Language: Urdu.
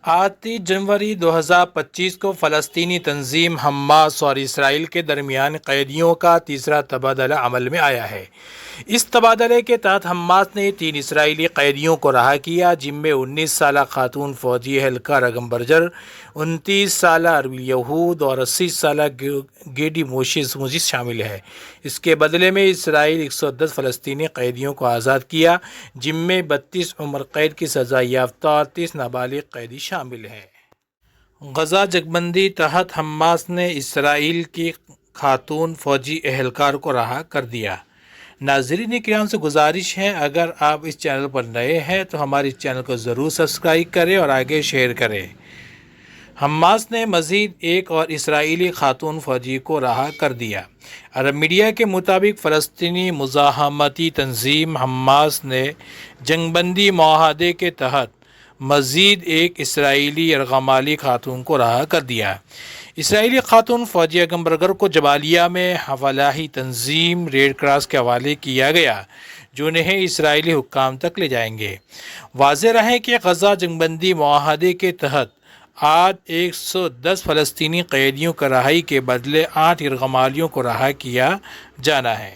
آتی جنوری 2025 کو فلسطینی تنظیم حماس اور اسرائیل کے درمیان قیدیوں کا تیسرا تبادلہ عمل میں آیا ہے۔ اس تبادلے کے تحت حماس نے 3 اسرائیلی قیدیوں کو رہا کیا، جن میں 19 سالہ خاتون فوجی اہلکار اگم برجر، 29 سالہ اربیل یہود اور 80 سالہ گیڈی موزیس شامل ہیں۔ اس کے بدلے میں اسرائیل 110 فلسطینی قیدیوں کو آزاد کیا، جن میں 32 عمر قید کی سزا یافتہ اور 30 نابالغ قیدی شامل ہیں۔ غزہ جنگ بندی تحت حماس نے اسرائیل کی خاتون فوجی اہلکار کو رہا کر دیا۔ ناظرین کرام سے گزارش ہے، اگر آپ اس چینل پر نئے ہیں تو ہمارے چینل کو ضرور سبسکرائب کریں اور آگے شیئر کریں۔ حماس نے مزید ایک اور اسرائیلی خاتون فوجی کو رہا کر دیا۔ عرب میڈیا کے مطابق فلسطینی مزاحمتی تنظیم حماس نے جنگ بندی معاہدے کے تحت مزید ایک اسرائیلی یرغمالی خاتون کو رہا کر دیا۔ اسرائیلی خاتون فوجی اگم برجر کو جبالیہ میں فلاحی تنظیم ریڈ کراس کے حوالے کیا گیا، جو انہیں اسرائیلی حکام تک لے جائیں گے۔ واضح رہے کہ غزہ جنگ بندی معاہدے کے تحت آج 110 فلسطینی قیدیوں کی رہائی کے بدلے 8 یرغمالیوں کو رہا کیا جانا ہے۔